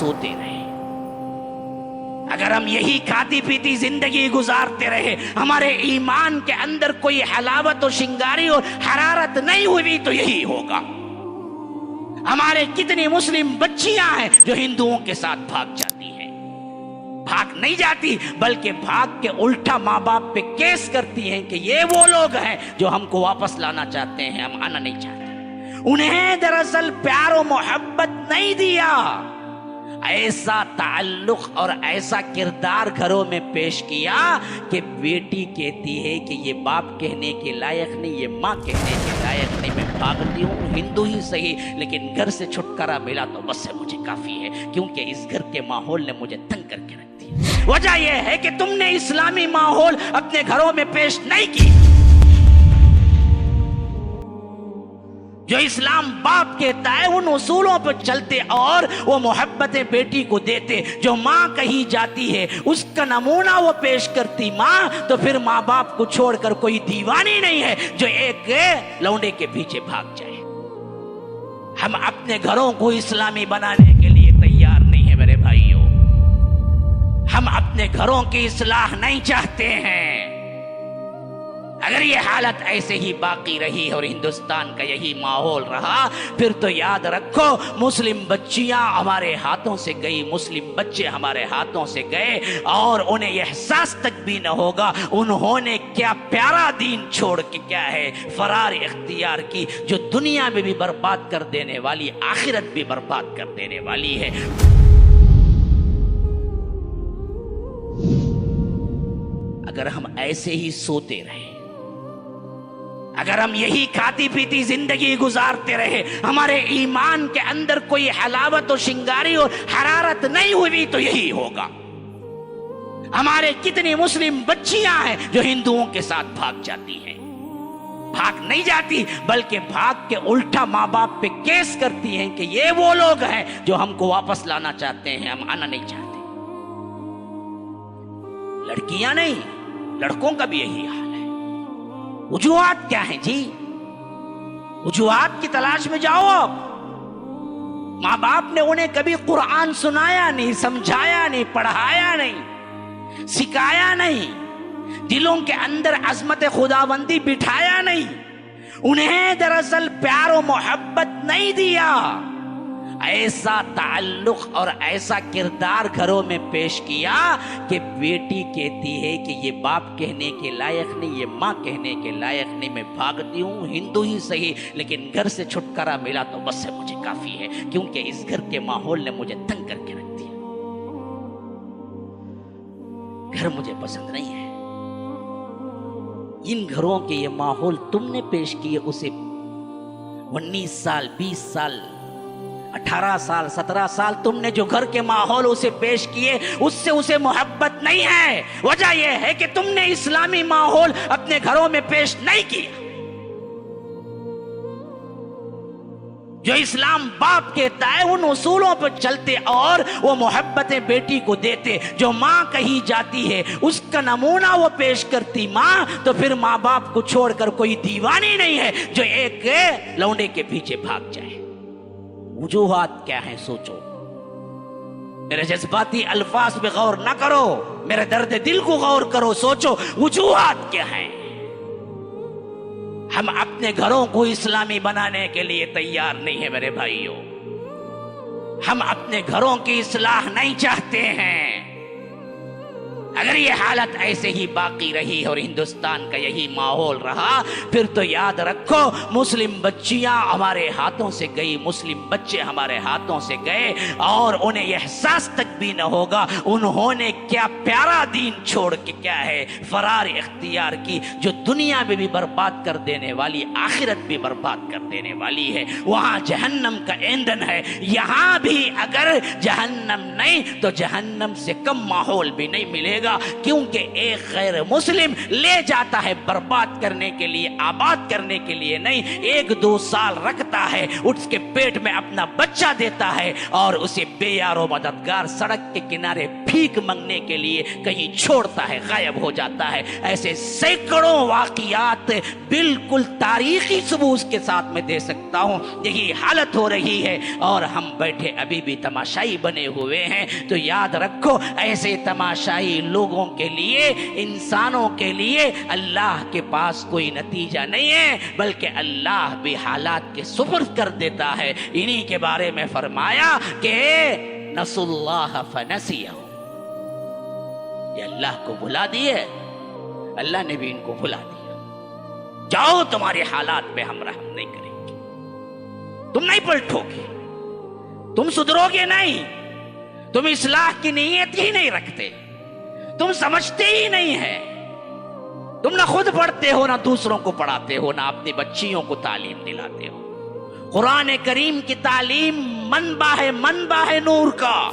सोते रहे, अगर हम यही खाती पीती जिंदगी गुजारते रहे, हमारे ईमान के अंदर कोई हलावत और शिंगारी और हरारत नहीं हुई तो यही होगा। हमारे कितनी मुस्लिम बच्चियां हैं जो हिंदुओं के साथ भाग जाती हैं, भाग नहीं जाती बल्कि भाग के उल्टा माँ बाप पे केस करती हैं कि ये वो लोग हैं जो हमको वापस लाना चाहते हैं, हम आना नहीं चाहते। उन्हें दरअसल प्यार और मोहब्बत नहीं दिया, ऐसा ताल्लुक और ऐसा किरदार घरों में पेश किया कि बेटी कहती है कि ये बाप कहने के लायक नहीं, ये माँ कहने के लायक नहीं, मैं भागती हूँ, हिंदू ही सही लेकिन घर से छुटकारा मिला तो बस से मुझे काफी है, क्योंकि इस घर के माहौल ने मुझे तंग करके रख दिया। वजह यह है कि तुमने इस्लामी माहौल अपने घरों में पेश नहीं की। जो इस्लाम बाप कहता है उन उसूलों पर चलते और वो मोहब्बतें बेटी को देते, जो माँ कही जाती है उसका नमूना वो पेश करती माँ, तो फिर माँ बाप को छोड़कर कोई दीवानी नहीं है जो एक लौंडे के पीछे भाग जाए। हम अपने घरों को इस्लामी बनाने के लिए तैयार नहीं है मेरे भाइयों, हम अपने घरों की इस्लाह नहीं चाहते हैं। अगर ये हालत ऐसे ही बाकी रही और हिंदुस्तान का यही माहौल रहा, फिर तो याद रखो मुस्लिम बच्चियां हमारे हाथों से गई, मुस्लिम बच्चे हमारे हाथों से गए और उन्हें एहसास तक भी न होगा उन्होंने क्या प्यारा दीन छोड़ के क्या है फरार इख्तियार की, जो दुनिया में भी बर्बाद कर देने वाली, आखिरत भी बर्बाद कर देने वाली है। अगर हम ऐसे ही सोते रहे, अगर हम यही खाती पीती जिंदगी गुजारते रहे, हमारे ईमान के अंदर कोई हलावत और शिंगारी और हरारत नहीं हुई तो यही होगा। हमारे कितनी मुस्लिम बच्चियां हैं जो हिंदुओं के साथ भाग जाती हैं, भाग नहीं जाती बल्कि भाग के उल्टा माँ बाप पे केस करती हैं कि ये वो लोग हैं जो हमको वापस लाना चाहते हैं, हम आना नहीं चाहते। लड़कियां नहीं, लड़कों का भी यही हाल है। वजूहात क्या है जी? वजूहात की तलाश में जाओ आप। माँ बाप ने उन्हें कभी कुरान सुनाया नहीं, समझाया नहीं, पढ़ाया नहीं, सिखाया नहीं, दिलों के अंदर अजमत खुदाबंदी बिठाया नहीं, उन्हें दरअसल प्यार और मोहब्बत नहीं दिया। ऐसा ताल्लुक और ऐसा किरदार घरों में पेश किया कि बेटी कहती है कि ये बाप कहने के लायक नहीं, ये माँ कहने के लायक नहीं, मैं भागती हूँ, हिंदू ही सही लेकिन घर से छुटकारा मिला तो बस से मुझे काफी है, क्योंकि इस घर के माहौल ने मुझे तंग करके रख दिया। घर मुझे पसंद नहीं है। इन घरों के ये माहौल तुमने पेश किए, उसे 19 साल 20 साल 18 साल 17 साल तुमने जो घर के माहौल उसे पेश किए, उससे उसे मोहब्बत नहीं है। वजह यह है कि तुमने इस्लामी माहौल अपने घरों में पेश नहीं किया। जो इस्लाम बाप कहता है उन उसूलों पर चलते और वो मोहब्बतें बेटी को देते, जो माँ कही जाती है उसका नमूना वो पेश करती माँ, तो फिर माँ बाप को छोड़कर कोई दीवानी नहीं है जो एक लौंडे के पीछे भाग जाए। वजूहात क्या है सोचो। मेरे जज्बाती अल्फाज पे गौर ना करो, मेरे दर्द दिल को गौर करो, सोचो वजूहात क्या है। हम अपने घरों को इस्लामी बनाने के लिए तैयार नहीं है मेरे भाइयों, हम अपने घरों की इस्लाह नहीं चाहते हैं। अगर ये हालत ऐसे ही बाकी रही और हिंदुस्तान का यही माहौल रहा, फिर तो याद रखो मुस्लिम बच्चियां हमारे हाथों से गई, मुस्लिम बच्चे हमारे हाथों से गए और उन्हें एहसास तक भी न होगा उन्होंने क्या प्यारा दीन छोड़ के क्या है फरार इख्तियार की, जो दुनिया में भी बर्बाद कर देने वाली, आखिरत भी बर्बाद कर देने वाली है। वहां जहन्नम का ईंधन है, यहां भी अगर जहन्नम नहीं तो जहन्नम से कम माहौल भी नहीं मिलेगा, क्योंकि एक गैर मुस्लिम ले जाता है बर्बाद करने के लिए, आबाद करने के लिए नहीं। 1-2 साल रखता है, उसके पेट में अपना बच्चा देता है और उसे बेयारो मददगार सड़क के किनारे بھیک منگنے کے لیے کہیں چھوڑتا ہے، غائب ہو جاتا ہے۔ ایسے سینکڑوں واقعات بالکل تاریخی ثبوت کے ساتھ میں دے سکتا ہوں۔ یہی حالت ہو رہی ہے اور ہم بیٹھے ابھی بھی تماشائی بنے ہوئے ہیں۔ تو یاد رکھو، ایسے تماشائی لوگوں کے لیے، انسانوں کے لیے اللہ کے پاس کوئی نتیجہ نہیں ہے، بلکہ اللہ بھی حالات کے سپرد کر دیتا ہے۔ انہی کے بارے میں فرمایا کہ نسوا اللہ فنسیہم، یہ اللہ کو بھلا دیے، اللہ نے بھی ان کو بھلا دیا۔ جاؤ، تمہارے حالات پہ ہم رحم نہیں کریں گے، تم نہیں پلٹو گے، تم سدھرو گے نہیں، تم اصلاح کی نیت ہی نہیں رکھتے، تم سمجھتے ہی نہیں ہے، تم نہ خود پڑھتے ہو، نہ دوسروں کو پڑھاتے ہو، نہ اپنی بچیوں کو تعلیم دلاتے ہو۔ قرآن کریم کی تعلیم منبع ہے نور کا۔